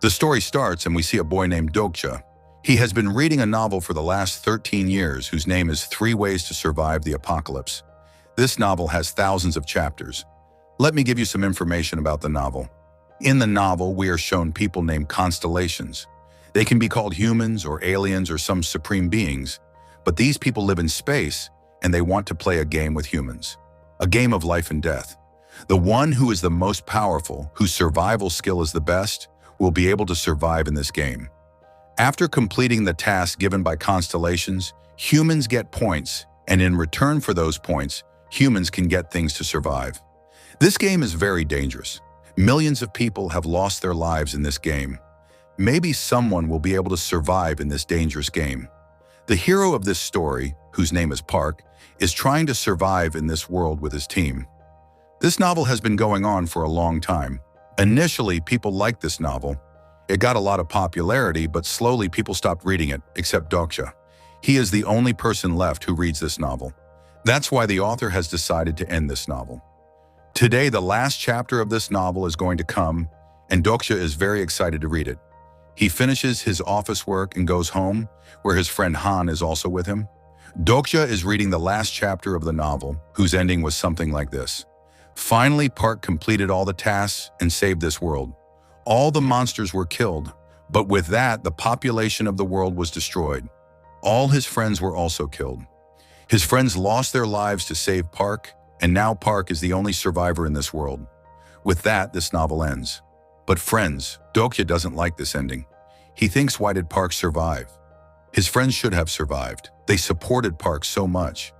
The story starts and we see a boy named Dok-ja. He has been reading a novel for the last 13 years whose name is 3 Ways to Survive the Apocalypse. This novel has thousands of chapters. Let me give you some information about the novel. In the novel, we are shown people named constellations. They can be called humans or aliens or some supreme beings, but these people live in space and they want to play a game with humans. A game of life and death. The one who is the most powerful, whose survival skill is the best, will be able to survive in this game. After completing the task given by constellations, humans get points, and in return for those points, humans can get things to survive. This game is very dangerous. Millions of people have lost their lives in this game. Maybe someone will be able to survive in this dangerous game. The hero of this story, whose name is Park, is trying to survive in this world with his team. This novel has been going on for a long time. Initially, people liked this novel. It got a lot of popularity, but slowly people stopped reading it, except Dok-ja. He is the only person left who reads this novel. That's why the author has decided to end this novel. Today, the last chapter of this novel is going to come, and Dok-ja is very excited to read it. He finishes his office work and goes home, where his friend Han is also with him. Dok-ja is reading the last chapter of the novel, whose ending was something like this. Finally, Park completed all the tasks and saved this world. All the monsters were killed, but with that, the population of the world was destroyed. All his friends were also killed. His friends lost their lives to save Park, and now Park is the only survivor in this world. With that, this novel ends. But friends, Dok-ja doesn't like this ending. He thinks, why did Park survive? His friends should have survived. They supported Park so much.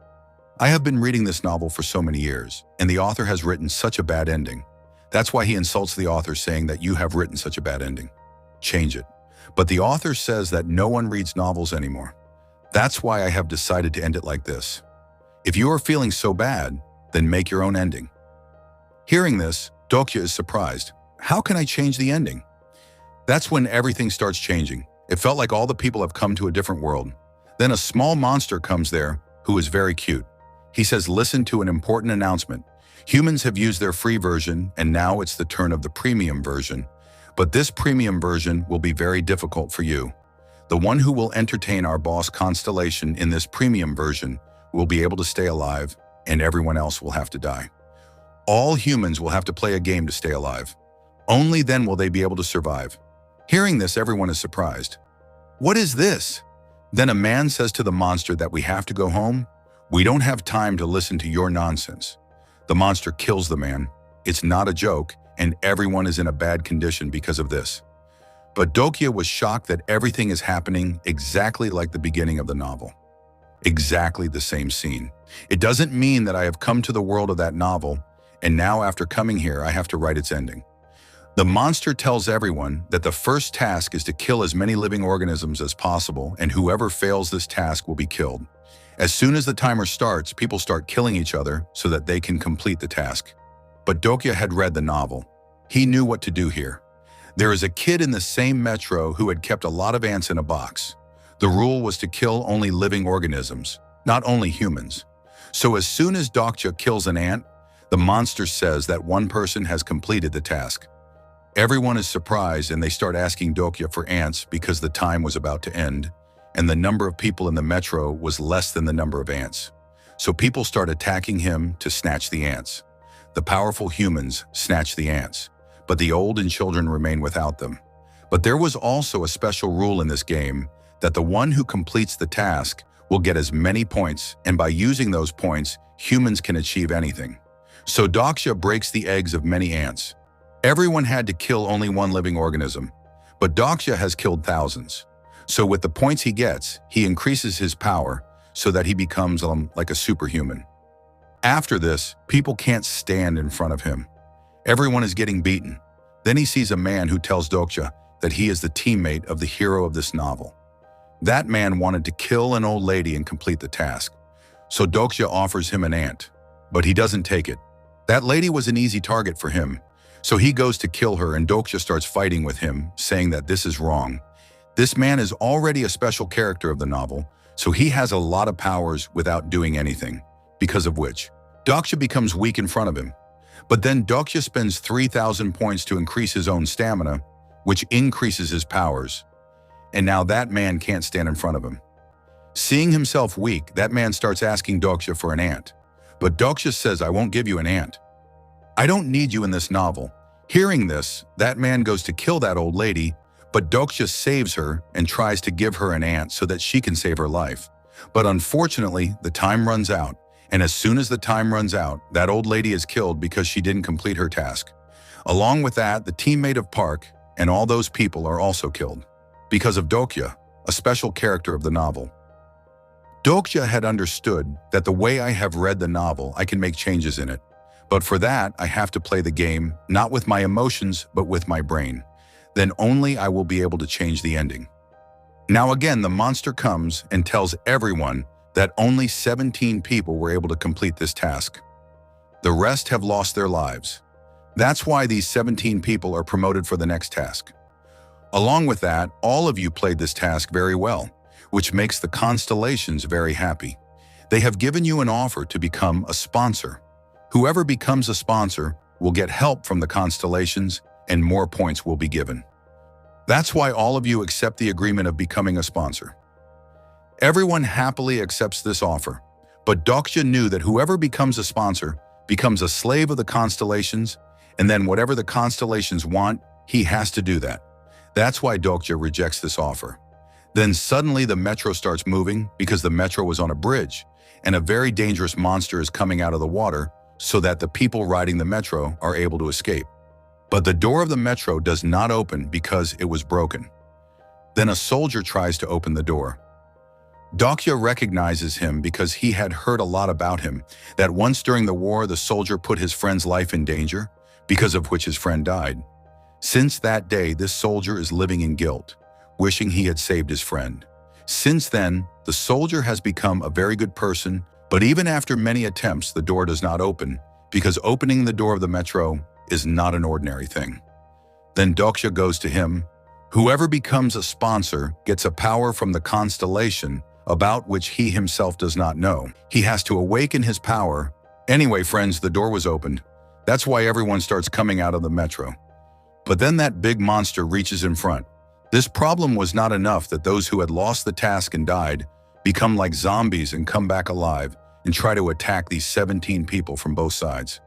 I have been reading this novel for so many years, and the author has written such a bad ending. That's why he insults the author, saying that you have written such a bad ending. Change it. But the author says that no one reads novels anymore. That's why I have decided to end it like this. If you are feeling so bad, then make your own ending. Hearing this, Dok-ja is surprised. How can I change the ending? That's when everything starts changing. It felt like all the people have come to a different world. Then a small monster comes there who is very cute. He says, listen to an important announcement. Humans have used their free version, and now it's the turn of the premium version. But this premium version will be very difficult for you. The one who will entertain our boss Constellation in this premium version will be able to stay alive, and everyone else will have to die. All humans will have to play a game to stay alive. Only then will they be able to survive. Hearing this, everyone is surprised. What is this? Then a man says to the monster that we have to go home. We don't have time to listen to your nonsense. The monster kills the man. It's not a joke, and everyone is in a bad condition because of this. But Dok-ja was shocked that everything is happening exactly like the beginning of the novel. Exactly the same scene. It doesn't mean that I have come to the world of that novel, and now after coming here, I have to write its ending. The monster tells everyone that the first task is to kill as many living organisms as possible, and whoever fails this task will be killed. As soon as the timer starts, people start killing each other so that they can complete the task. But Dok-ja had read the novel. He knew what to do here. There is a kid in the same metro who had kept a lot of ants in a box. The rule was to kill only living organisms, not only humans. So as soon as Dok-ja kills an ant, the monster says that one person has completed the task. Everyone is surprised and they start asking Dok-ja for ants because the time was about to end, and the number of people in the metro was less than the number of ants. So people start attacking him to snatch the ants. The powerful humans snatch the ants, but the old and children remain without them. But there was also a special rule in this game that the one who completes the task will get as many points, and by using those points, humans can achieve anything. So Dok-ja breaks the eggs of many ants. Everyone had to kill only one living organism, but Dok-ja has killed thousands. So with the points he gets, he increases his power so that he becomes like a superhuman. After this, people can't stand in front of him. Everyone is getting beaten. Then he sees a man who tells Dok-ja that he is the teammate of the hero of this novel. That man wanted to kill an old lady and complete the task. So Dok-ja offers him an ant, but he doesn't take it. That lady was an easy target for him. So he goes to kill her, and Dok-ja starts fighting with him, saying that this is wrong. This man is already a special character of the novel, so he has a lot of powers without doing anything, because of which Dok-ja becomes weak in front of him. But then Dok-ja spends 3,000 points to increase his own stamina, which increases his powers. And now that man can't stand in front of him. Seeing himself weak, that man starts asking Dok-ja for an ant. But Dok-ja says, "I won't give you an ant. I don't need you in this novel." Hearing this, that man goes to kill that old lady, but Dok-ja saves her and tries to give her an ant so that she can save her life. But unfortunately, the time runs out, and as soon as the time runs out, that old lady is killed because she didn't complete her task. Along with that, the teammate of Park and all those people are also killed. Because of Dok-ja, a special character of the novel. Dok-ja had understood that the way I have read the novel, I can make changes in it. But for that, I have to play the game, not with my emotions, but with my brain. Then only I will be able to change the ending. Now again, the monster comes and tells everyone that only 17 people were able to complete this task. The rest have lost their lives. That's why these 17 people are promoted for the next task. Along with that, all of you played this task very well, which makes the constellations very happy. They have given you an offer to become a sponsor. Whoever becomes a sponsor will get help from the constellations and more points will be given. That's why all of you accept the agreement of becoming a sponsor. Everyone happily accepts this offer, but Dok-ja knew that whoever becomes a sponsor becomes a slave of the constellations, and then whatever the constellations want, he has to do that. That's why Dok-ja rejects this offer. Then suddenly the metro starts moving because the metro was on a bridge, and a very dangerous monster is coming out of the water so that the people riding the metro are able to escape. But the door of the metro does not open because it was broken. Then a soldier tries to open the door. Dok-ja recognizes him because he had heard a lot about him, that once during the war the soldier put his friend's life in danger, because of which his friend died. Since that day, this soldier is living in guilt, wishing he had saved his friend. Since then, the soldier has become a very good person, but even after many attempts, the door does not open, because opening the door of the metro is not an ordinary thing. Then Dok-ja goes to him. Whoever becomes a sponsor gets a power from the constellation about which he himself does not know. He has to awaken his power. Anyway, friends, the door was opened. That's why everyone starts coming out of the metro. But then that big monster reaches in front. This problem was not enough that those who had lost the task and died become like zombies and come back alive and try to attack these 17 people from both sides.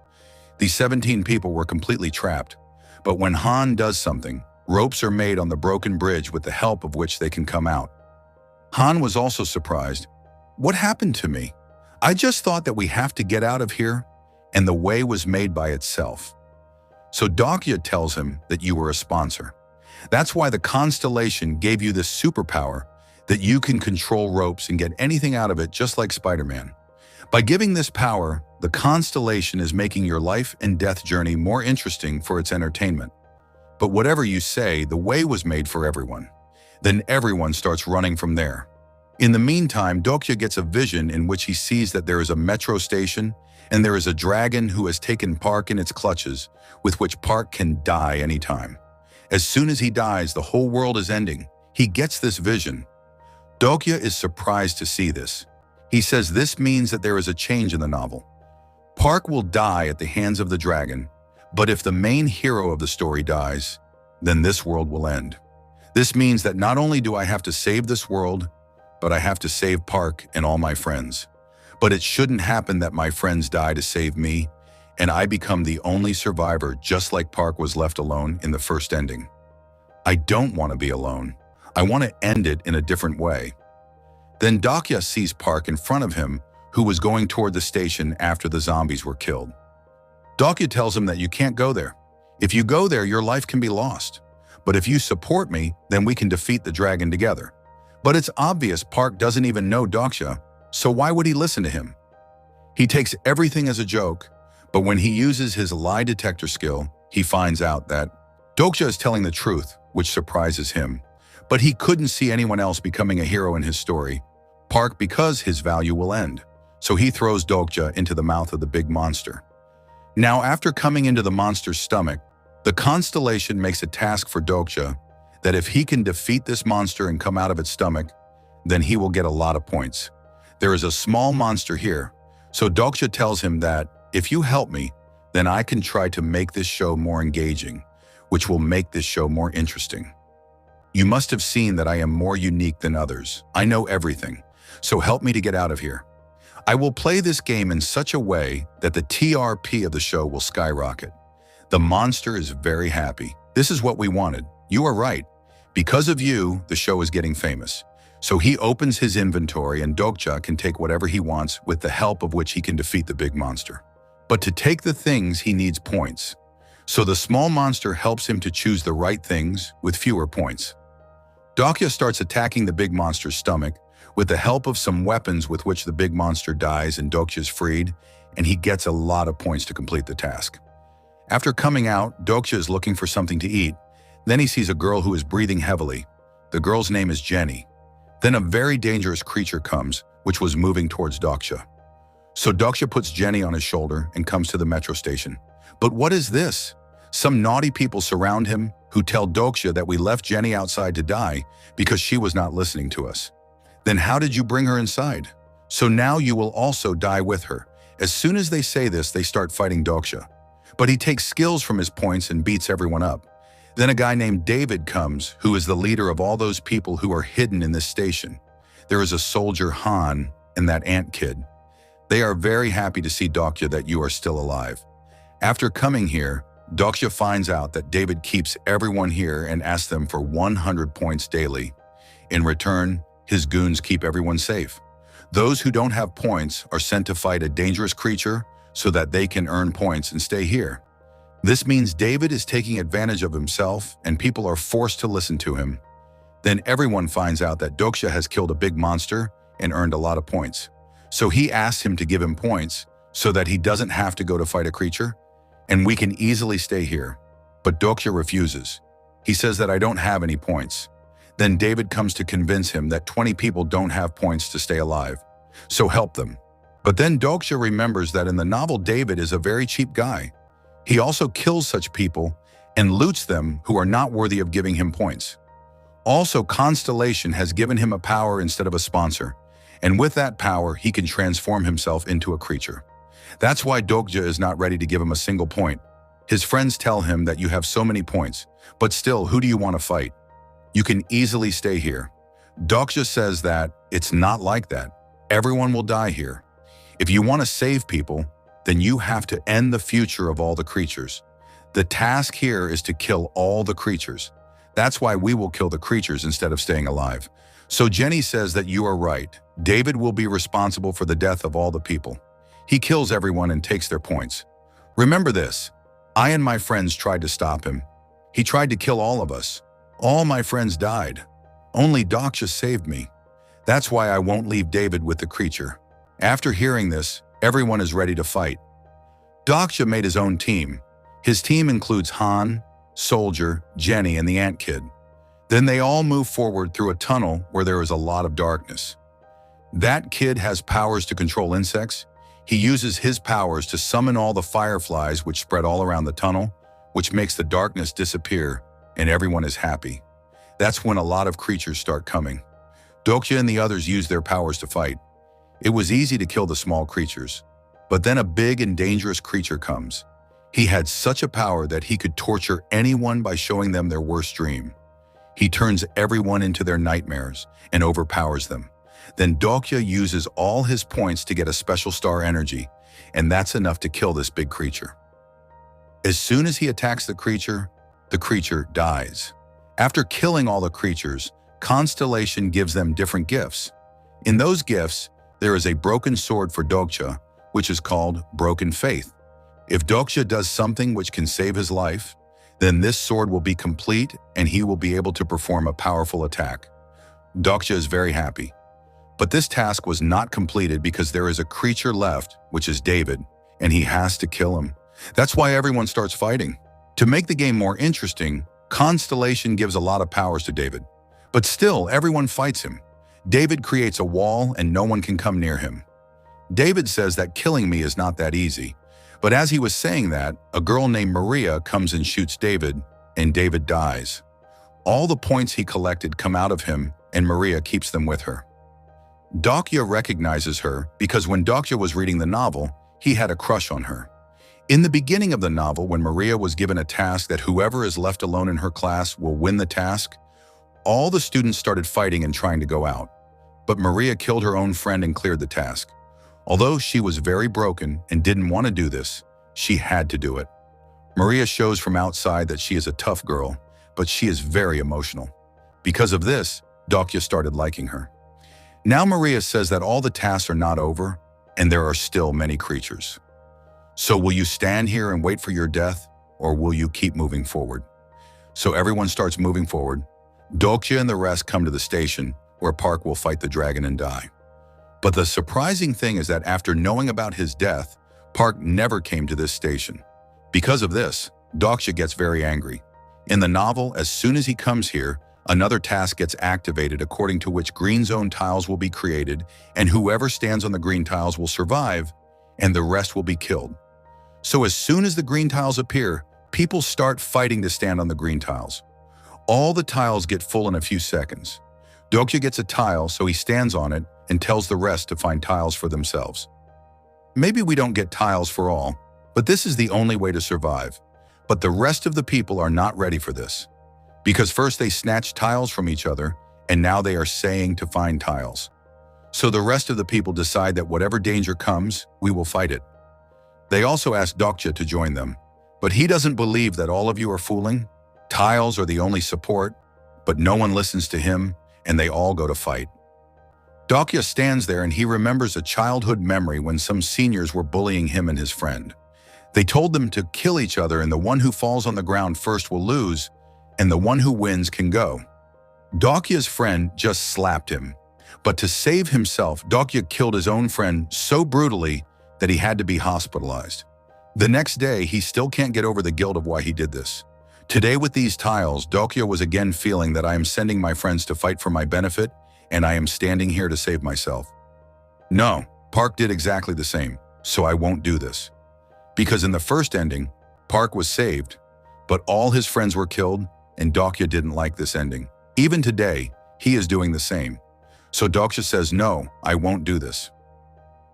These 17 people were completely trapped. But when Han does something, ropes are made on the broken bridge with the help of which they can come out. Han was also surprised. What happened to me? I just thought that we have to get out of here, and the way was made by itself. So Dok-ja tells him that you were a sponsor. That's why the constellation gave you this superpower that you can control ropes and get anything out of it just like Spider-Man. By giving this power, the constellation is making your life and death journey more interesting for its entertainment. But whatever you say, the way was made for everyone. Then everyone starts running from there. In the meantime, Dok-ja gets a vision in which he sees that there is a metro station and there is a dragon who has taken Park in its clutches, with which Park can die anytime. As soon as he dies, the whole world is ending. He gets this vision. Dok-ja is surprised to see this. He says this means that there is a change in the novel. Park will die at the hands of the dragon, but if the main hero of the story dies, then this world will end. This means that not only do I have to save this world, but I have to save Park and all my friends. But it shouldn't happen that my friends die to save me, and I become the only survivor just like Park was left alone in the first ending. I don't want to be alone. I want to end it in a different way. Then Dok-ja sees Park in front of him, who was going toward the station after the zombies were killed. Dok-ja tells him that you can't go there. If you go there, your life can be lost. But if you support me, then we can defeat the dragon together. But it's obvious Park doesn't even know Dok-ja, so why would he listen to him? He takes everything as a joke, but when he uses his lie detector skill, he finds out that Dok-ja is telling the truth, which surprises him. But he couldn't see anyone else becoming a hero in his story, Park, because his value will end. So he throws Dok-ja into the mouth of the big monster. Now, after coming into the monster's stomach, the constellation makes a task for Dok-ja that if he can defeat this monster and come out of its stomach, then he will get a lot of points. There is a small monster here, so Dok-ja tells him that if you help me, then I can try to make this show more engaging, which will make this show more interesting. You must have seen that I am more unique than others. I know everything, so help me to get out of here. I will play this game in such a way that the TRP of the show will skyrocket. The monster is very happy. This is what we wanted. You are right. Because of you, the show is getting famous. So he opens his inventory and Dok-ja can take whatever he wants with the help of which he can defeat the big monster. But to take the things, he needs points. So the small monster helps him to choose the right things with fewer points. Dok-ja starts attacking the big monster's stomach with the help of some weapons with which the big monster dies and Dok-ja is freed, and he gets a lot of points to complete the task. After coming out, Dok-ja is looking for something to eat. Then he sees a girl who is breathing heavily. The girl's name is Jenny. Then a very dangerous creature comes, which was moving towards Dok-ja. So Dok-ja puts Jenny on his shoulder and comes to the metro station. But what is this? Some naughty people surround him who tell Dok-ja that we left Jenny outside to die because she was not listening to us. Then how did you bring her inside? So now you will also die with her. As soon as they say this, they start fighting Dok-ja. But he takes skills from his points and beats everyone up. Then a guy named David comes, who is the leader of all those people who are hidden in this station. There is a soldier, Han, and that ant kid. They are very happy to see Dok-ja that you are still alive. After coming here, Dok-ja finds out that David keeps everyone here and asks them for 100 points daily. In return, his goons keep everyone safe. Those who don't have points are sent to fight a dangerous creature so that they can earn points and stay here. This means David is taking advantage of himself and people are forced to listen to him. Then everyone finds out that Dok-ja has killed a big monster and earned a lot of points. So he asks him to give him points so that he doesn't have to go to fight a creature, and we can easily stay here. But Dok-ja refuses. He says that I don't have any points. Then David comes to convince him that 20 people don't have points to stay alive, so help them. But then Dok-ja remembers that in the novel David is a very cheap guy. He also kills such people and loots them who are not worthy of giving him points. Also, Constellation has given him a power instead of a sponsor, and with that power he can transform himself into a creature. That's why Dok-ja is not ready to give him a single point. His friends tell him that you have so many points, but still, who do you want to fight? You can easily stay here. Dok-ja says that it's not like that. Everyone will die here. If you want to save people, then you have to end the future of all the creatures. The task here is to kill all the creatures. That's why we will kill the creatures instead of staying alive. So Jenny says that you are right. David will be responsible for the death of all the people. He kills everyone and takes their points. Remember this, I and my friends tried to stop him. He tried to kill all of us. All my friends died. Only Dok-ja saved me. That's why I won't leave David with the creature. After hearing this, everyone is ready to fight. Dok-ja made his own team. His team includes Han, Soldier, Jenny, and the Ant Kid. Then they all move forward through a tunnel where there is a lot of darkness. That kid has powers to control insects. He uses his powers to summon all the fireflies which spread all around the tunnel, which makes the darkness disappear, and everyone is happy. That's when a lot of creatures start coming. Dok-ja and the others use their powers to fight. It was easy to kill the small creatures, but then a big and dangerous creature comes. He had such a power that he could torture anyone by showing them their worst dream. He turns everyone into their nightmares and overpowers them. Then Dok-ja uses all his points to get a special star energy, and that's enough to kill this big creature. As soon as he attacks the creature dies. After killing all the creatures, Constellation gives them different gifts. In those gifts, there is a broken sword for Dok-ja, which is called Broken Faith. If Dok-ja does something which can save his life, then this sword will be complete and he will be able to perform a powerful attack. Dok-ja is very happy. But this task was not completed because there is a creature left, which is David, and he has to kill him. That's why everyone starts fighting. To make the game more interesting, Constellation gives a lot of powers to David. But still, everyone fights him. David creates a wall and no one can come near him. David says that killing me is not that easy. But as he was saying that, a girl named Maria comes and shoots David, and David dies. All the points he collected come out of him, and Maria keeps them with her. Dok-ja recognizes her because when Dok-ja was reading the novel, he had a crush on her. In the beginning of the novel, when Maria was given a task that whoever is left alone in her class will win the task, all the students started fighting and trying to go out. But Maria killed her own friend and cleared the task. Although she was very broken and didn't want to do this, she had to do it. Maria shows from outside that she is a tough girl, but she is very emotional. Because of this, Dok-ja started liking her. Now Maria says that all the tasks are not over, and there are still many creatures. So will you stand here and wait for your death, or will you keep moving forward? So everyone starts moving forward. Dok-ja and the rest come to the station, where Park will fight the dragon and die. But the surprising thing is that after knowing about his death, Park never came to this station. Because of this, Dok-ja gets very angry. In the novel, as soon as he comes here, another task gets activated according to which green zone tiles will be created, and whoever stands on the green tiles will survive, and the rest will be killed. So as soon as the green tiles appear, people start fighting to stand on the green tiles. All the tiles get full in a few seconds. Dok-ja gets a tile, so he stands on it and tells the rest to find tiles for themselves. Maybe we don't get tiles for all, but this is the only way to survive. But the rest of the people are not ready for this. Because first they snatch tiles from each other, and now they are saying to find tiles. So the rest of the people decide that whatever danger comes, we will fight it. They also ask Dok-ja to join them, but he doesn't believe that all of you are fooling. Tiles are the only support, but no one listens to him, and they all go to fight. Dok-ja stands there and he remembers a childhood memory when some seniors were bullying him and his friend. They told them to kill each other, and the one who falls on the ground first will lose, and the one who wins can go. Dok-ja's friend just slapped him, but to save himself, Dok-ja killed his own friend so brutally that he had to be hospitalized. The next day, he still can't get over the guilt of why he did this. Today with these tiles, Dok-ja was again feeling that I am sending my friends to fight for my benefit, and I am standing here to save myself. No, Park did exactly the same, so I won't do this. Because in the first ending, Park was saved, but all his friends were killed, and Dok-ja didn't like this ending. Even today, he is doing the same. So Dok-ja says, no, I won't do this.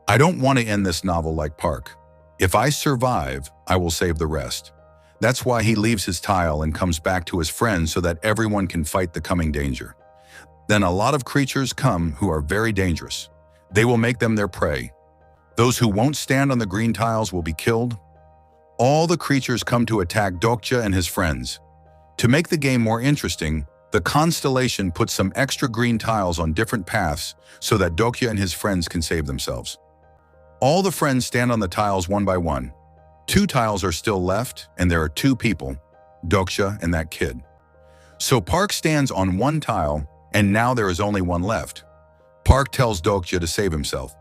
I don't want to end this novel like Park. If I survive, I will save the rest. That's why he leaves his tile and comes back to his friends so that everyone can fight the coming danger. Then a lot of creatures come who are very dangerous. They will make them their prey. Those who won't stand on the green tiles will be killed. All the creatures come to attack Dok-ja and his friends. To make the game more interesting, the constellation puts some extra green tiles on different paths so that Dok-ja and his friends can save themselves. All the friends stand on the tiles one by one. 2 tiles are still left, and there are 2 people, Dok-ja and that kid. So Park stands on one tile, and now there is only one left. Park tells Dok-ja to save himself.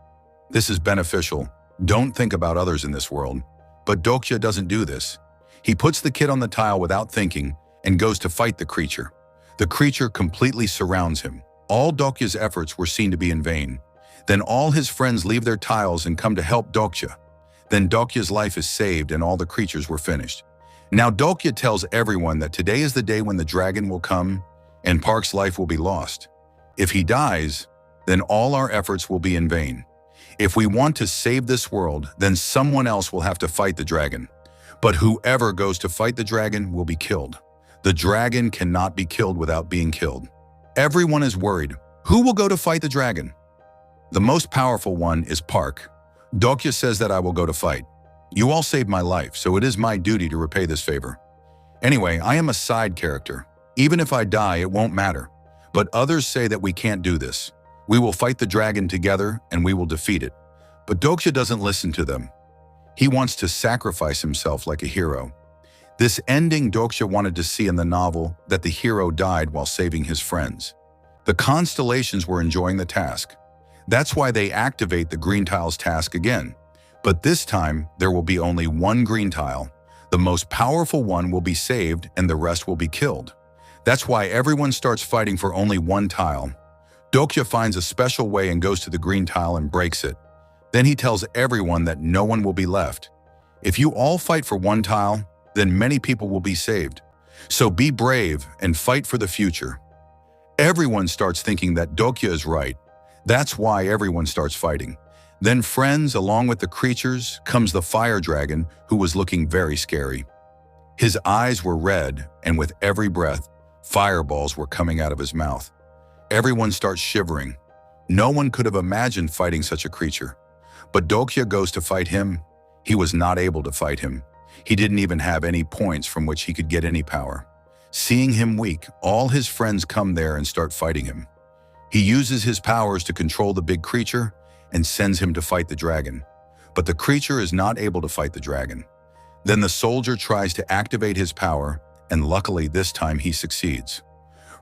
This is beneficial. Don't think about others in this world. But Dok-ja doesn't do this. He puts the kid on the tile without thinking and goes to fight the creature. The creature completely surrounds him. All Dok-ja's efforts were seen to be in vain. Then all his friends leave their tiles and come to help Dok-ja. Then Dok-ja's life is saved and all the creatures were finished. Now Dok-ja tells everyone that today is the day when the dragon will come and Park's life will be lost. If he dies, then all our efforts will be in vain. If we want to save this world, then someone else will have to fight the dragon. But whoever goes to fight the dragon will be killed. The dragon cannot be killed without being killed. Everyone is worried. Who will go to fight the dragon? The most powerful one is Park. Dok-ja says that I will go to fight. You all saved my life, so it is my duty to repay this favor. Anyway, I am a side character. Even if I die, it won't matter. But others say that we can't do this. We will fight the dragon together and we will defeat it. But Dok-ja doesn't listen to them. He wants to sacrifice himself like a hero. This ending Dok-ja wanted to see in the novel, that the hero died while saving his friends. The constellations were enjoying the task. That's why they activate the green tiles task again. But this time, there will be only one green tile. The most powerful one will be saved and the rest will be killed. That's why everyone starts fighting for only one tile. Dok-ja finds a special way and goes to the green tile and breaks it. Then he tells everyone that no one will be left. If you all fight for one tile, then many people will be saved. So be brave and fight for the future. Everyone starts thinking that Dok-ja is right. That's why everyone starts fighting. Then friends, along with the creatures, comes the fire dragon, who was looking very scary. His eyes were red, and with every breath, fireballs were coming out of his mouth. Everyone starts shivering. No one could have imagined fighting such a creature. But Dok-ja goes to fight him. He was not able to fight him. He didn't even have any points from which he could get any power. Seeing him weak, all his friends come there and start fighting him. He uses his powers to control the big creature and sends him to fight the dragon. But the creature is not able to fight the dragon. Then the soldier tries to activate his power, and luckily this time he succeeds.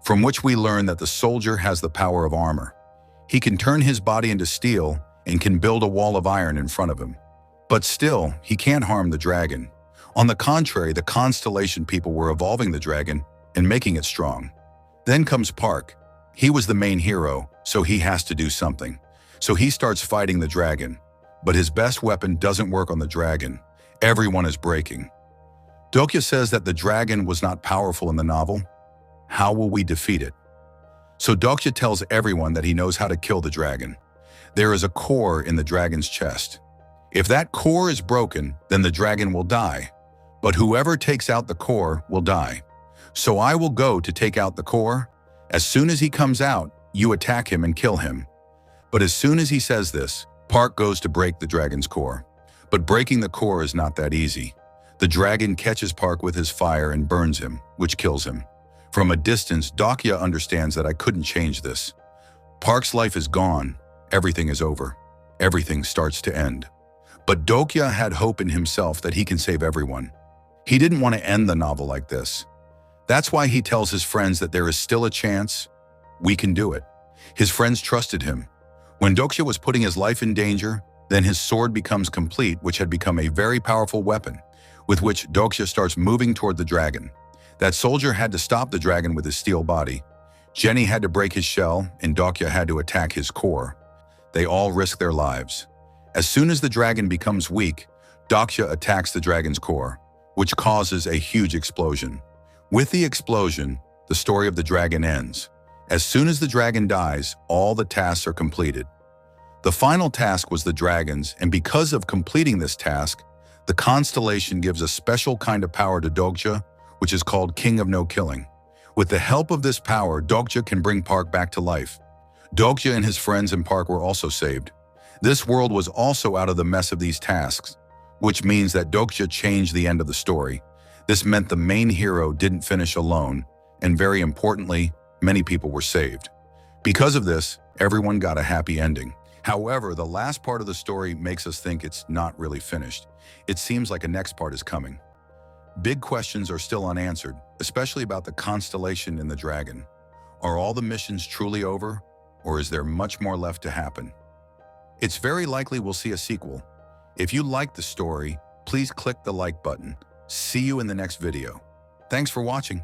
From which we learn that the soldier has the power of armor. He can turn his body into steel and can build a wall of iron in front of him. But still, he can't harm the dragon. On the contrary, the constellation people were evolving the dragon and making it strong. Then comes Park. He was the main hero, so he has to do something. So he starts fighting the dragon. But his best weapon doesn't work on the dragon. Everyone is breaking. Dok-ja says that the dragon was not powerful in the novel. How will we defeat it? So Dok-ja tells everyone that he knows how to kill the dragon. There is a core in the dragon's chest. If that core is broken, then the dragon will die. But whoever takes out the core will die. So I will go to take out the core. As soon as he comes out, you attack him and kill him. But as soon as he says this, Park goes to break the dragon's core. But breaking the core is not that easy. The dragon catches Park with his fire and burns him, which kills him. From a distance, Dok-ja understands that I couldn't change this. Park's life is gone. Everything is over. Everything starts to end. But Dok-ja had hope in himself that he can save everyone. He didn't want to end the novel like this. That's why he tells his friends that there is still a chance. We can do it. His friends trusted him. When Dok-ja was putting his life in danger, then his sword becomes complete, which had become a very powerful weapon, with which Dok-ja starts moving toward the dragon. That soldier had to stop the dragon with his steel body. Jenny had to break his shell, and Dok-ja had to attack his core. They all risk their lives. As soon as the dragon becomes weak, Dok-ja attacks the dragon's core, which causes a huge explosion. With the explosion, the story of the dragon ends. As soon as the dragon dies, all the tasks are completed. The final task was the dragon's, and because of completing this task, the constellation gives a special kind of power to Dok-ja, which is called King of No Killing. With the help of this power, Dok-ja can bring Park back to life. Dok-ja and his friends in Park were also saved. This world was also out of the mess of these tasks, which means that Dok-ja changed the end of the story. This meant the main hero didn't finish alone, and very importantly, many people were saved. Because of this, everyone got a happy ending. However, the last part of the story makes us think it's not really finished. It seems like a next part is coming. Big questions are still unanswered, especially about the constellation and the dragon. Are all the missions truly over, or is there much more left to happen? It's very likely we'll see a sequel. If you liked the story, please click the like button. See you in the next video. Thanks for watching.